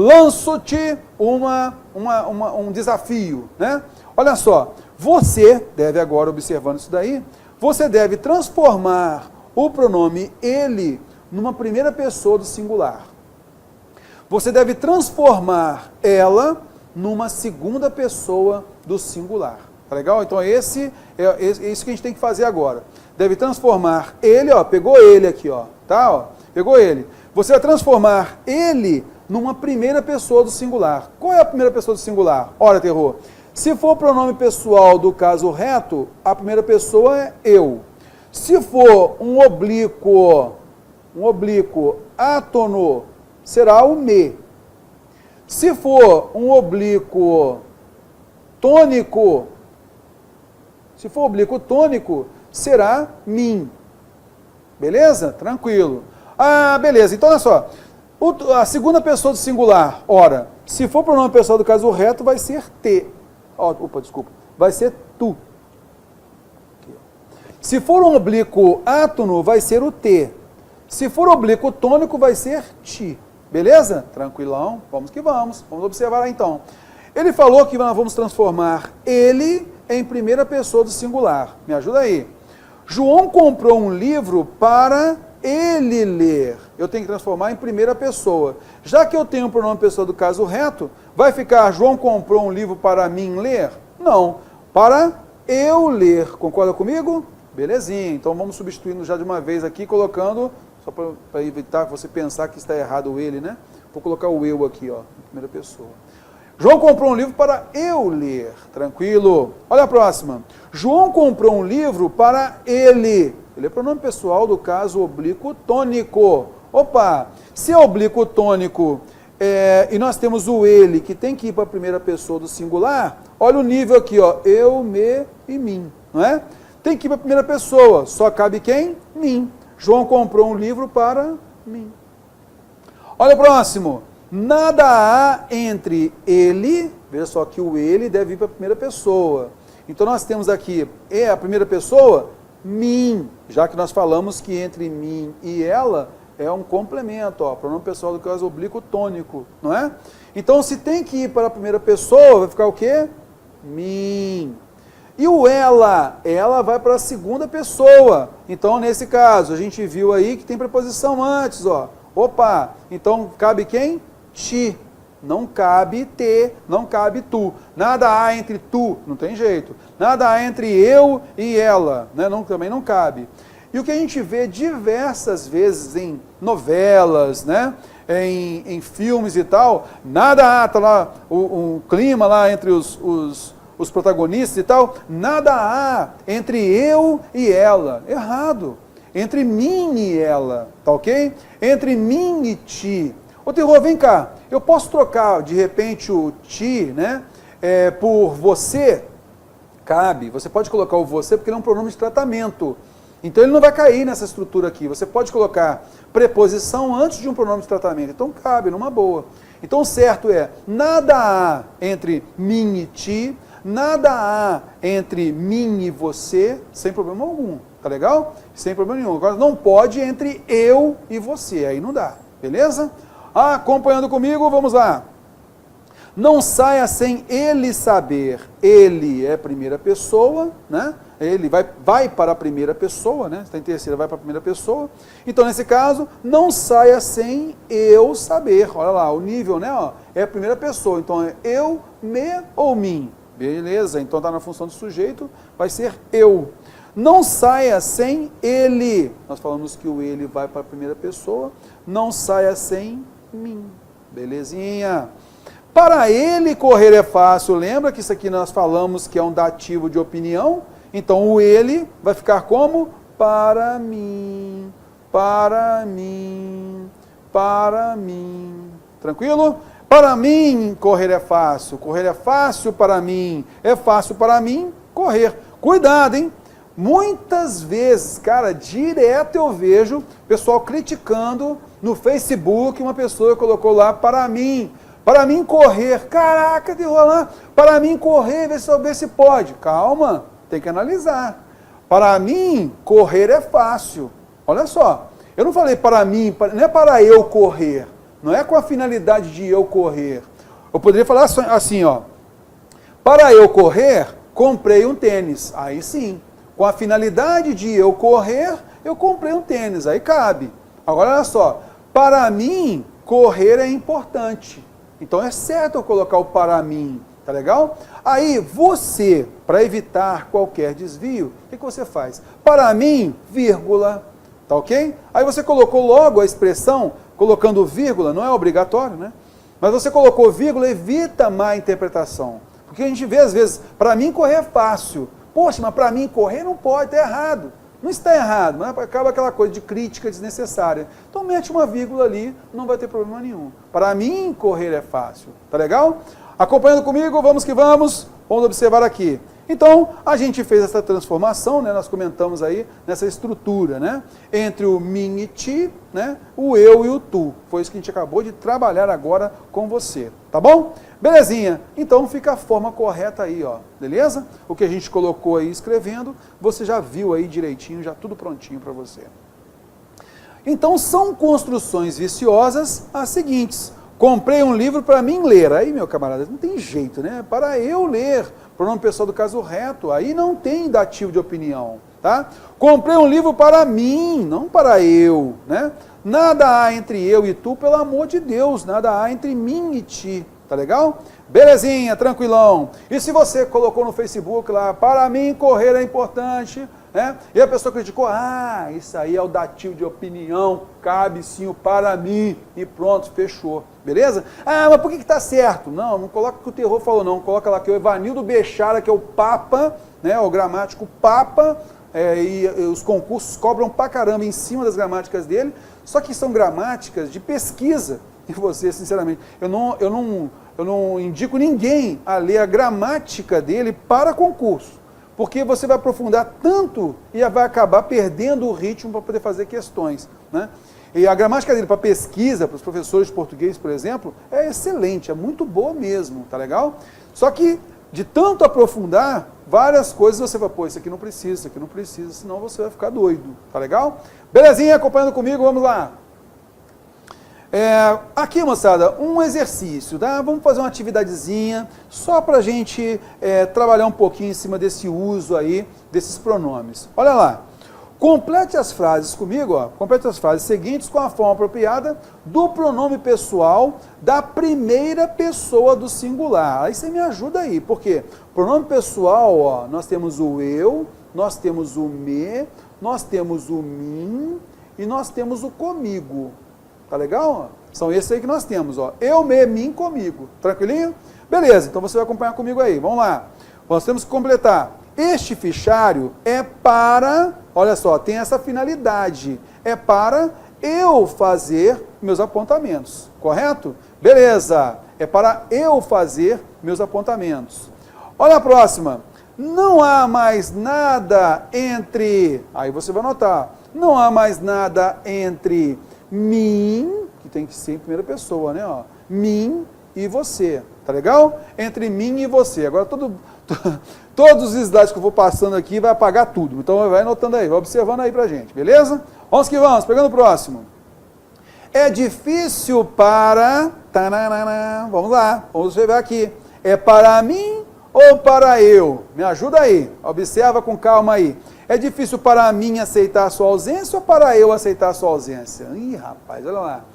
lanço-te um desafio, né? Olha só, você deve agora, observando isso daí, você deve transformar o pronome ele numa primeira pessoa do singular. Você deve transformar ela numa segunda pessoa do singular. Tá legal? Então esse é isso que a gente tem que fazer agora. Deve transformar ele, ó, pegou ele aqui, ó, tá? Ó, pegou ele. Você vai transformar ele numa primeira pessoa do singular. Qual é a primeira pessoa do singular? Ora, terror. Se for pronome pessoal do caso reto, a primeira pessoa é eu. Se for um oblíquo átono, será o me. Se for um oblíquo tônico, será mim. Beleza? Tranquilo. Ah, beleza. Então, olha só. A segunda pessoa do singular, ora, se for pronome pessoal do caso reto, vai ser te. Vai ser tu. Se for um oblíquo átono, vai ser o te. Se for oblíquo tônico, vai ser ti. Beleza? Tranquilão? Vamos que vamos. Vamos observar lá então. Ele falou que nós vamos transformar ele em primeira pessoa do singular. Me ajuda aí. João comprou um livro para ele ler. Eu tenho que transformar em primeira pessoa. Já que eu tenho o pronome pessoa do caso reto, vai ficar João comprou um livro para mim ler? Não. Para eu ler. Concorda comigo? Belezinha. Então vamos substituindo já de uma vez aqui, colocando, só para evitar você pensar que está errado o ele, né? Vou colocar o eu aqui, ó, em primeira pessoa. João comprou um livro para eu ler. Tranquilo. Olha a próxima. João comprou um livro para ele. Ele é pronome pessoal do caso oblíquo tônico. Opa! Se é oblíquo tônico e nós temos o ele, que tem que ir para a primeira pessoa do singular, olha o nível aqui, ó. Eu, me e mim. Não é? Tem que ir para a primeira pessoa. Só cabe quem? Mim. João comprou um livro para mim. Olha o próximo. Nada há entre ele, veja só que o ele deve ir para a primeira pessoa. Então nós temos aqui, a primeira pessoa, mim, já que nós falamos que entre mim e ela é um complemento, ó, pronome pessoal do caso oblíquo tônico, não é? Então se tem que ir para a primeira pessoa, vai ficar o quê? Mim. E o ela vai para a segunda pessoa. Então nesse caso, a gente viu aí que tem preposição antes, ó. Opa, então cabe quem? Ti, não cabe te, não cabe tu. Nada há entre tu, não tem jeito. Nada há entre eu e ela, né? Também não cabe. E o que a gente vê diversas vezes em novelas, né? Em filmes e tal, nada há, tá lá o clima lá entre os protagonistas e tal, nada há entre eu e ela. Errado. Entre mim e ela, tá ok? Entre mim e ti. Ô terror, vem cá, eu posso trocar de repente o ti, né, por você? Cabe, você pode colocar o você porque ele é um pronome de tratamento. Então ele não vai cair nessa estrutura aqui. Você pode colocar preposição antes de um pronome de tratamento. Então cabe, numa boa. Então o certo é, nada há entre mim e ti, nada há entre mim e você, sem problema algum. Tá legal? Sem problema nenhum. Agora não pode entre eu e você, aí não dá. Beleza? Acompanhando comigo, vamos lá. Não saia sem ele saber. Ele é primeira pessoa, né? Ele vai para a primeira pessoa, né? Está em terceira, vai para a primeira pessoa. Então, nesse caso, não saia sem eu saber. Olha lá, o nível, né? Ó, é a primeira pessoa. Então, é eu, me ou mim. Beleza? Então, está na função do sujeito, vai ser eu. Não saia sem ele. Nós falamos que o ele vai para a primeira pessoa. Não saia sem mim. Belezinha. Para ele correr é fácil. Lembra que isso aqui nós falamos que é um dativo de opinião? Então o ele vai ficar como? Para mim, para mim, para mim. Tranquilo? Para mim correr é fácil. Correr é fácil para mim. É fácil para mim correr. Cuidado, hein? Muitas vezes, cara, direto eu vejo pessoal criticando no Facebook, uma pessoa colocou lá para mim correr. Caraca, de rolar, para mim correr, ver se pode. Calma, tem que analisar. Para mim, correr é fácil. Olha só, eu não falei para mim, não é para eu correr. Não é com a finalidade de eu correr. Eu poderia falar assim, ó. Para eu correr, comprei um tênis. Aí sim. Com a finalidade de eu correr, eu comprei um tênis. Aí cabe. Agora, olha só. Para mim, correr é importante. Então, é certo eu colocar o para mim. Tá legal? Aí, você, para evitar qualquer desvio, o que você faz? Para mim, vírgula. Tá ok? Aí você colocou logo a expressão, colocando vírgula, não é obrigatório, né? Mas você colocou vírgula, evita má interpretação. Porque a gente vê, às vezes, para mim correr é fácil. Poxa, mas para mim correr não pode, está errado. Não está errado, mas acaba aquela coisa de crítica desnecessária. Então mete uma vírgula ali, não vai ter problema nenhum. Para mim correr é fácil. Tá legal? Acompanhando comigo, vamos que vamos. Vamos observar aqui. Então, a gente fez essa transformação, né? Nós comentamos aí nessa estrutura, né? Entre o mim e ti, né? O eu e o tu. Foi isso que a gente acabou de trabalhar agora com você, tá bom? Belezinha. Então fica a forma correta aí, ó. Beleza? O que a gente colocou aí escrevendo, você já viu aí direitinho, já tudo prontinho para você. Então, são construções viciosas as seguintes. Comprei um livro para mim ler. Aí, meu camarada, não tem jeito, né? Para eu ler. Pronome pessoal do caso reto. Aí não tem dativo de opinião, tá? Comprei um livro para mim, não para eu, né? Nada há entre eu e tu, pelo amor de Deus. Nada há entre mim e ti. Tá legal? Belezinha, tranquilão. E se você colocou no Facebook lá, para mim correr é importante, né? E a pessoa criticou, isso aí é o dativo de opinião, cabe sim o para mim, e pronto, fechou. Beleza? Mas por que está certo? Não coloca o que o terror falou, não. Coloca lá que o Evanildo Bechara, que é o Papa, né, o gramático Papa, e os concursos cobram pra caramba em cima das gramáticas dele, só que são gramáticas de pesquisa. E você, sinceramente, eu não indico ninguém a ler a gramática dele para concurso, porque você vai aprofundar tanto e vai acabar perdendo o ritmo para poder fazer questões, né? E a gramática dele para pesquisa, para os professores de português, por exemplo, é excelente, é muito boa mesmo, tá legal? Só que, de tanto aprofundar, várias coisas você vai, isso aqui não precisa, senão você vai ficar doido, tá legal? Belezinha, acompanhando comigo, vamos lá. Aqui, moçada, um exercício, tá? Vamos fazer uma atividadezinha, só para a gente trabalhar um pouquinho em cima desse uso aí, desses pronomes. Olha lá. Complete as frases comigo, ó. Complete as frases seguintes com a forma apropriada do pronome pessoal da primeira pessoa do singular. Aí você me ajuda aí, porque pronome pessoal, ó, nós temos o eu, nós temos o me, nós temos o mim e nós temos o comigo. Tá legal? São esses aí que nós temos, ó. Eu, me, mim, comigo. Tranquilinho? Beleza, então você vai acompanhar comigo aí. Vamos lá. Nós temos que completar. Este fichário é para, olha só, tem essa finalidade, é para eu fazer meus apontamentos, correto? Beleza, é para eu fazer meus apontamentos. Olha a próxima, não há mais nada entre, aí você vai notar, não há mais nada entre mim, que tem que ser em primeira pessoa, né? Ó, mim e você, tá legal? Entre mim e você, agora todos os slides que eu vou passando aqui vai apagar tudo. Então vai anotando aí, vai observando aí pra gente, beleza? Vamos que vamos, pegando o próximo. É difícil para... Vamos lá, vamos observar aqui. É para mim ou para eu? Me ajuda aí, observa com calma aí. É difícil para mim aceitar a sua ausência ou para eu aceitar a sua ausência? Ih, rapaz, olha lá.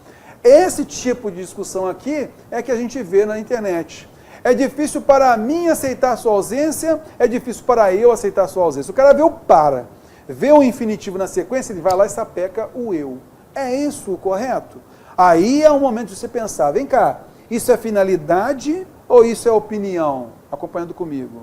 Esse tipo de discussão aqui é que a gente vê na internet. É difícil para mim aceitar a sua ausência, é difícil para eu aceitar a sua ausência. O cara vê o para, vê o infinitivo na sequência, ele vai lá e sapeca o eu. É isso o correto? Aí é o momento de você pensar, vem cá, isso é finalidade ou isso é opinião? Acompanhando comigo.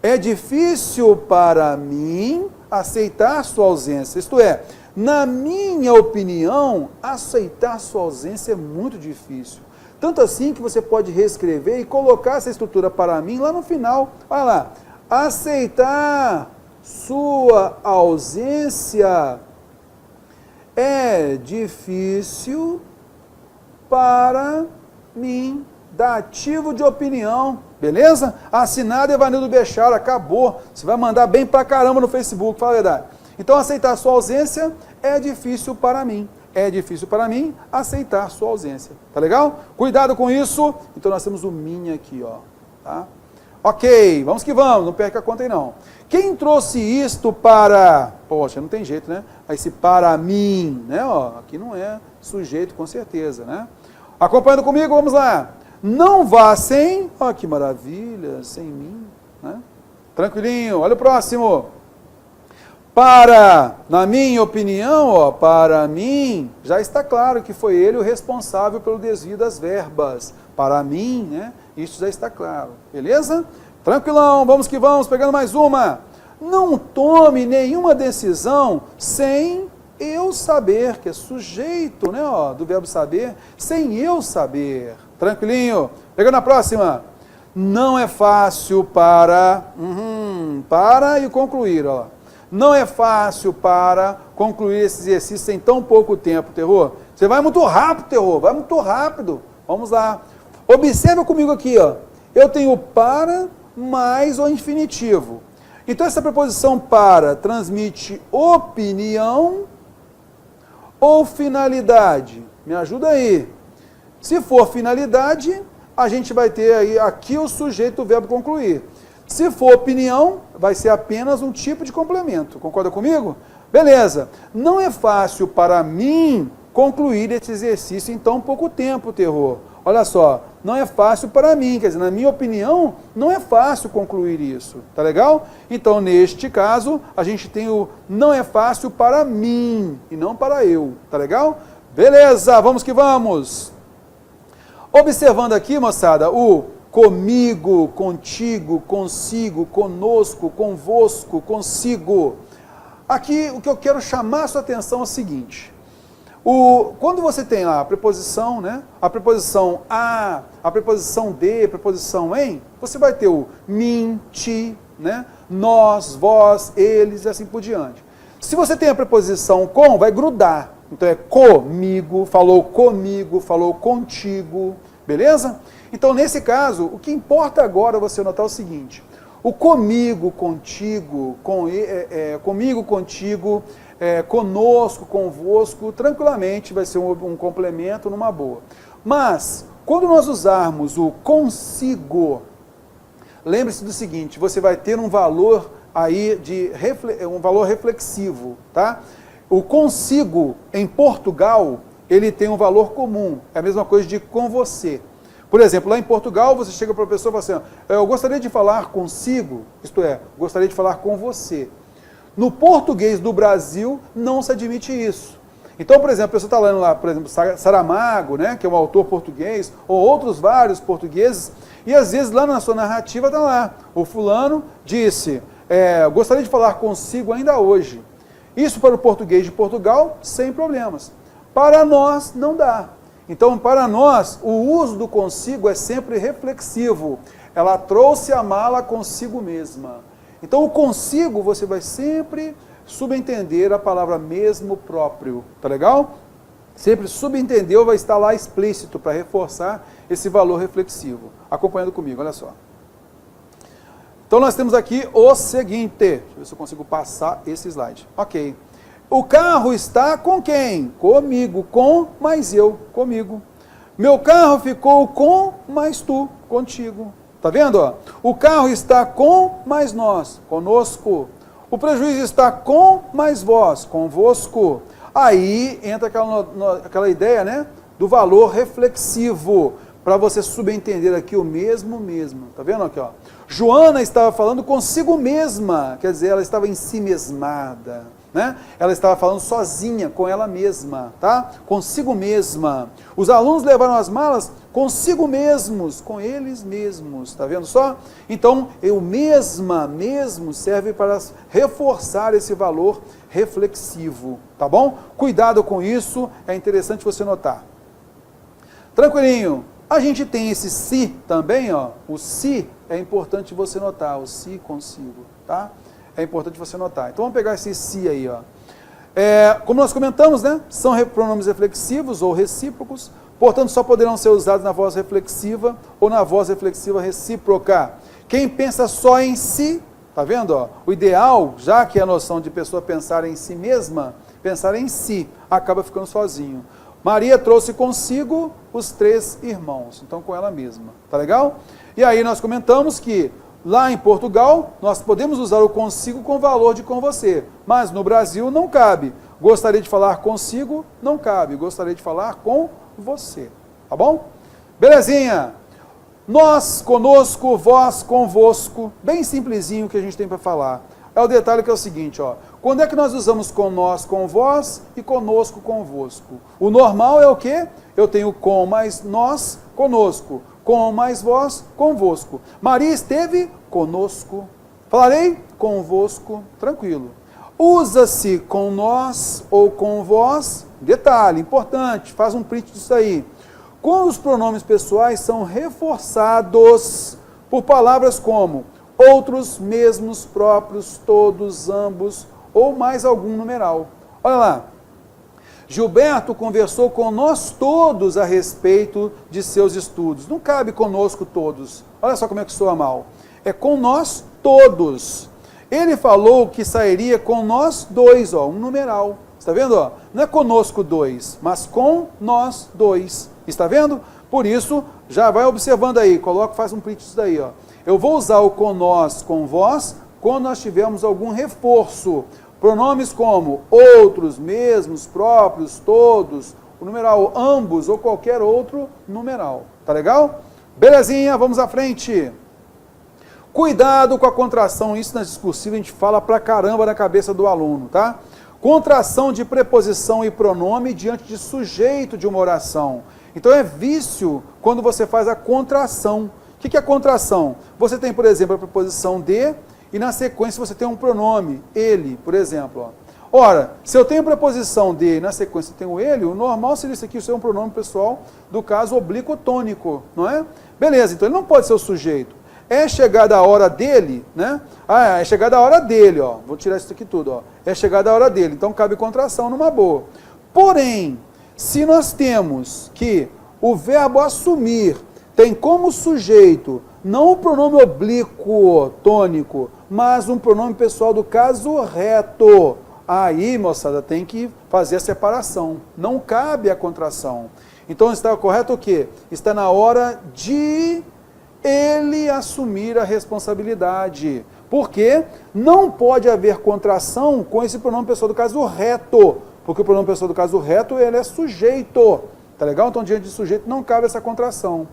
É difícil para mim aceitar a sua ausência, isto é, na minha opinião, aceitar a sua ausência é muito difícil. Tanto assim que você pode reescrever e colocar essa estrutura para mim lá no final. Olha lá. Aceitar sua ausência é difícil para mim. Dativo de opinião. Beleza? Assinado Evanildo Bechara. Acabou. Você vai mandar bem pra caramba no Facebook. Fala a verdade. Então, aceitar sua ausência é difícil para mim. é difícil para mim aceitar sua ausência. Tá legal? Cuidado com isso. Então nós temos o min aqui, ó. Tá? Ok, vamos que vamos, não perca a conta aí não. Quem trouxe isto para... Poxa, não tem jeito, né? Esse para mim, né? Ó, aqui não é sujeito, com certeza, né? Acompanhando comigo, vamos lá. Não vá sem... Ó, que maravilha, sem mim, né? Tranquilinho, olha o próximo. Para, na minha opinião, ó, para mim, já está claro que foi ele o responsável pelo desvio das verbas. Para mim, né? Isso já está claro. Beleza? Tranquilão, vamos que vamos, pegando mais uma. Não tome nenhuma decisão sem eu saber, que é sujeito, né, ó, do verbo saber, sem eu saber. Tranquilinho? Pegando a próxima. Não é fácil para e concluir, ó. Não é fácil para concluir esse exercício em tão pouco tempo, Terror. Você vai muito rápido, Terror, vai muito rápido. Vamos lá. Observa comigo aqui, ó. Eu tenho para mais o infinitivo. Então, essa preposição para transmite opinião ou finalidade? Me ajuda aí. Se for finalidade, a gente vai ter aí aqui o sujeito do verbo concluir. Se for opinião, vai ser apenas um tipo de complemento. Concorda comigo? Beleza. Não é fácil para mim concluir esse exercício em tão pouco tempo, Terror. Olha só, não é fácil para mim, quer dizer, na minha opinião, não é fácil concluir isso, tá legal? Então, neste caso, a gente tem o não é fácil para mim e não para eu, tá legal? Beleza, vamos que vamos! Observando aqui, moçada, o comigo, contigo, consigo, conosco, convosco, consigo. Aqui, o que eu quero chamar a sua atenção é o seguinte... Quando você tem lá a preposição, né, a preposição a preposição de, a preposição em, você vai ter o mim, ti, né, nós, vós, eles e assim por diante. Se você tem a preposição com, vai grudar. Então é comigo, falou contigo, beleza? Então nesse caso, o que importa agora é você notar o seguinte, o comigo, contigo, comigo, contigo, conosco, convosco, tranquilamente vai ser um complemento numa boa. Mas, quando nós usarmos o consigo, lembre-se do seguinte, você vai ter um valor aí um valor reflexivo, tá? O consigo, em Portugal, ele tem um valor comum, é a mesma coisa de com você. Por exemplo, lá em Portugal, você chega para a pessoa e fala assim, eu gostaria de falar consigo, isto é, gostaria de falar com você. No português do Brasil, não se admite isso. Então, por exemplo, a pessoa está lendo lá, por exemplo, Saramago, né, que é um autor português, ou outros vários portugueses, e às vezes lá na sua narrativa está lá, o fulano disse, gostaria de falar consigo ainda hoje. Isso para o português de Portugal, sem problemas. Para nós, não dá. Então, para nós, o uso do consigo é sempre reflexivo. Ela trouxe a mala consigo mesma. Então, o consigo, você vai sempre subentender a palavra mesmo próprio, tá legal? Sempre subentendeu, vai estar lá explícito para reforçar esse valor reflexivo. Acompanhando comigo, olha só. Então, nós temos aqui o seguinte, deixa eu ver se eu consigo passar esse slide. Ok. O carro está com quem? Comigo, com mais eu, comigo. Meu carro ficou com mais tu, contigo. Tá vendo? Ó? O carro está com mais nós, conosco. O prejuízo está com mais vós, convosco. Aí entra aquela ideia, né, do valor reflexivo, para você subentender aqui o mesmo. Tá vendo aqui, ó? Joana estava falando consigo mesma, quer dizer, ela estava ensimesmada, né? Ela estava falando sozinha, com ela mesma, tá? Consigo mesma. Os alunos levaram as malas consigo mesmos, com eles mesmos, tá vendo só? Então, o mesmo serve para reforçar esse valor reflexivo, tá bom? Cuidado com isso, é interessante você notar. Tranquilinho. A gente tem esse se também, ó. O se é importante você notar, o se consigo, tá? É importante você notar. Então vamos pegar esse se aí, ó. Como nós comentamos, né? São pronomes reflexivos ou recíprocos, portanto só poderão ser usados na voz reflexiva ou na voz reflexiva recíproca. Quem pensa só em si, tá vendo? Ó? O ideal, já que é a noção de pessoa pensar em si mesma, pensar em si, acaba ficando sozinho. Maria trouxe consigo os 3 irmãos, então com ela mesma, tá legal? E aí nós comentamos que lá em Portugal, nós podemos usar o consigo com valor de com você, mas no Brasil não cabe. Gostaria de falar consigo, não cabe. Gostaria de falar com você, tá bom? Belezinha? Nós, conosco, vós, convosco, bem simplesinho que a gente tem para falar. É o detalhe que é o seguinte, ó. Quando é que nós usamos com nós, com vós e conosco, convosco? O normal é o quê? Eu tenho com mais nós, conosco. Com mais vós, convosco. Maria esteve conosco. Falarei convosco, tranquilo. Usa-se com nós ou com vós, detalhe importante, faz um print disso aí. Quando os pronomes pessoais são reforçados por palavras como outros, mesmos, próprios, todos, ambos ou mais algum numeral. Olha lá. Gilberto conversou com nós todos a respeito de seus estudos. Não cabe conosco todos. Olha só como é que soa mal. É com nós todos. Ele falou que sairia com nós 2, ó, um numeral. Está vendo? Ó? Não é conosco 2, mas com nós 2. Está vendo? Por isso, já vai observando aí. Coloca, faz um print disso daí. Ó. Eu vou usar o com nós, com vós, quando nós tivermos algum reforço. Pronomes como outros, mesmos, próprios, todos, o numeral ambos ou qualquer outro numeral. Tá legal? Belezinha, vamos à frente. Cuidado com a contração, isso na discursiva a gente fala pra caramba na cabeça do aluno, tá? Contração de preposição e pronome diante de sujeito de uma oração. Então é vício quando você faz a contração. O que é contração? Você tem, por exemplo, a preposição de e na sequência você tem um pronome, ele, por exemplo. Ó. Ora, se eu tenho preposição de e na sequência eu tenho ele, o normal seria isso aqui ser um pronome pessoal do caso oblíquo tônico, não é? Beleza, então ele não pode ser o sujeito. É chegada a hora dele, né? Ah, é chegada a hora dele, ó. Vou tirar isso aqui tudo, ó. É chegada a hora dele, então cabe contração numa boa. Porém, se nós temos que o verbo assumir tem como sujeito não o pronome oblíquo tônico, mas um pronome pessoal do caso reto, aí, moçada, tem que fazer a separação. Não cabe a contração. Então está correto o quê? Está na hora de ele assumir a responsabilidade. Porque não pode haver contração com esse pronome pessoal do caso reto. Porque o pronome pessoal do caso reto, ele é sujeito. Tá legal? Então, diante de sujeito, não cabe essa contração.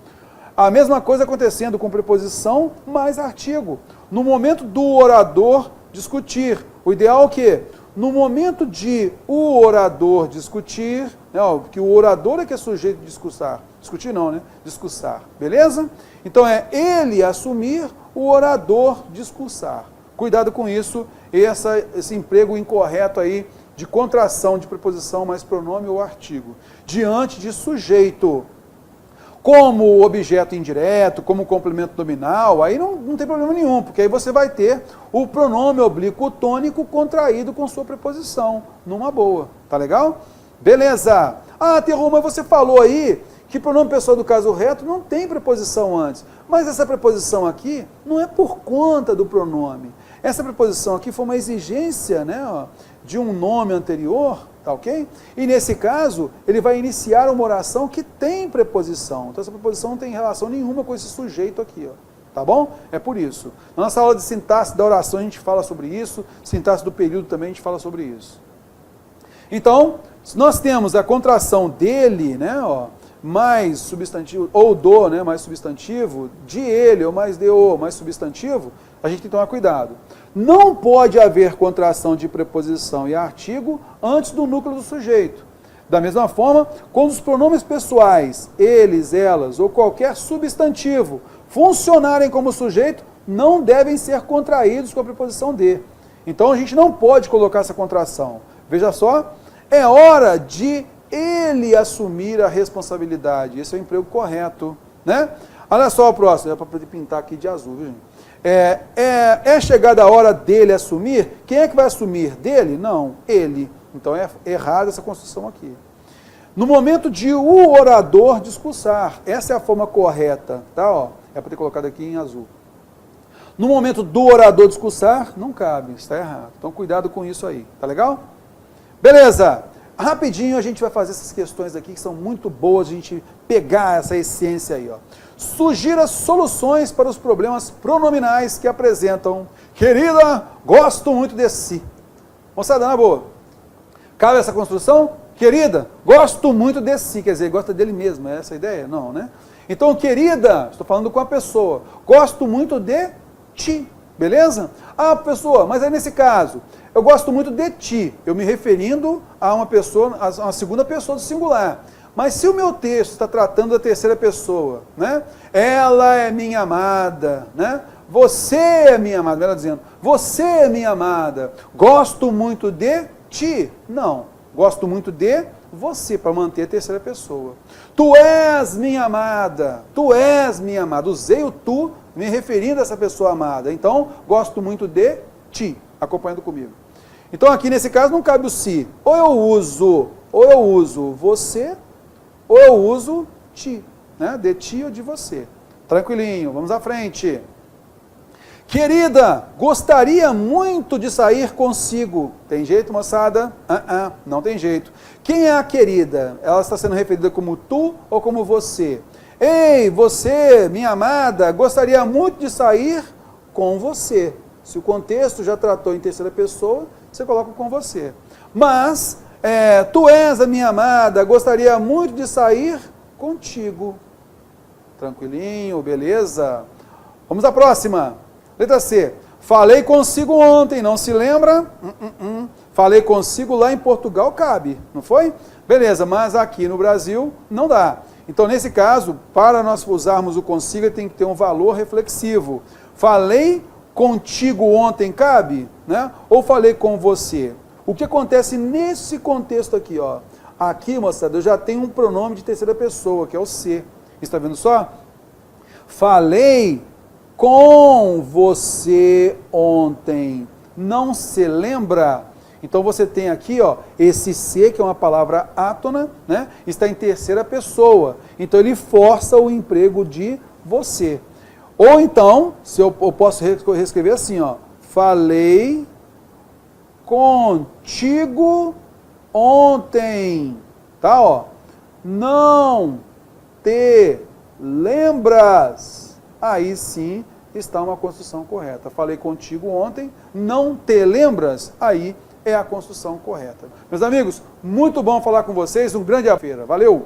A mesma coisa acontecendo com preposição mais artigo. No momento do orador discutir. O ideal é o quê? No momento de o orador discutir, né, porque o orador é que é sujeito de discursar. Discutir não, né? Discursar. Beleza? Então é ele assumir, o orador discursar. Cuidado com isso, esse emprego incorreto aí de contração de preposição mais pronome ou artigo. Diante de sujeito. Como objeto indireto, como complemento nominal, aí não tem problema nenhum, porque aí você vai ter o pronome oblíquo tônico contraído com sua preposição, numa boa, tá legal? Beleza! Ah, Terru, mas você falou aí que pronome pessoal do caso reto não tem preposição antes, mas essa preposição aqui não é por conta do pronome. Essa preposição aqui foi uma exigência, né, ó, de um nome anterior, tá ok? E nesse caso, ele vai iniciar uma oração que tem preposição. Então essa preposição não tem relação nenhuma com esse sujeito aqui, ó. Tá bom? É por isso. Na nossa aula de sintaxe da oração a gente fala sobre isso, sintaxe do período também a gente fala sobre isso. Então, nós temos a contração dele, né, ó, mais substantivo, ou do, né, mais substantivo, de ele, ou mais de o, mais substantivo, a gente tem que tomar cuidado. Não pode haver contração de preposição e artigo antes do núcleo do sujeito. Da mesma forma, quando os pronomes pessoais, eles, elas, ou qualquer substantivo, funcionarem como sujeito, não devem ser contraídos com a preposição de. Então a gente não pode colocar essa contração. Veja só, é hora de ele assumir a responsabilidade. Esse é o emprego correto, né? Olha só o próximo, é para poder pintar aqui de azul, viu, gente? É chegada a hora dele assumir. Quem é que vai assumir? Dele? Não, ele. Então é errada essa construção aqui. No momento de o orador discursar, essa é a forma correta, tá? Ó, é para ter colocado aqui em azul. No momento do orador discursar, não cabe, está errado. Então cuidado com isso aí, tá legal? Beleza? Rapidinho a gente vai fazer essas questões aqui que são muito boas, a gente pegar essa essência aí, ó. Sugira soluções para os problemas pronominais que apresentam. Querida, gosto muito de si. Moçada, na boa. Cabe essa construção? Querida, gosto muito de si. Quer dizer, gosta dele mesmo, é essa a ideia? Não, né? Então, querida, estou falando com a pessoa. Gosto muito de ti. Beleza? Ah, pessoa, mas aí nesse caso, eu gosto muito de ti. Eu me referindo a uma pessoa, a uma segunda pessoa do singular. Mas se o meu texto está tratando da terceira pessoa, né? Ela é minha amada, né? Você é minha amada, melhor dizendo, você é minha amada. Gosto muito de ti. Não, gosto muito de você, para manter a terceira pessoa. Tu és minha amada, tu és minha amada. Usei o tu, me referindo a essa pessoa amada. Então, gosto muito de ti, acompanhando comigo. Então, aqui nesse caso não cabe o se. Ou eu uso você, ou eu uso ti, né? De ti ou de você. Tranquilinho, vamos à frente. Querida, gostaria muito de sair consigo. Tem jeito, moçada? Não tem jeito. Quem é a querida? Ela está sendo referida como tu ou como você? Ei, você, minha amada, gostaria muito de sair com você. Se o contexto já tratou em terceira pessoa, você coloca com você. Mas, tu és a minha amada, gostaria muito de sair contigo. Tranquilinho, beleza? Vamos à próxima. Letra C. Falei consigo ontem, não se lembra? Falei consigo lá em Portugal, cabe, não foi? Beleza, mas aqui no Brasil não dá. Então, nesse caso, para nós usarmos o consigo, tem que ter um valor reflexivo. Falei contigo ontem, cabe? Né? Ou falei com você? O que acontece nesse contexto aqui, ó? Aqui, moçada, eu já tenho um pronome de terceira pessoa, que é o se. Está vendo só? Falei com você ontem. Não se lembra? Então você tem aqui, ó, esse se, que é uma palavra átona, né? Está em terceira pessoa. Então ele força o emprego de você. Ou então, se eu posso reescrever assim, ó, falei contigo ontem. Tá, ó. Não te lembras? Aí sim está uma construção correta. Falei contigo ontem, não te lembras? Aí é a construção correta. Meus amigos, muito bom falar com vocês. Um grande abraço. Valeu!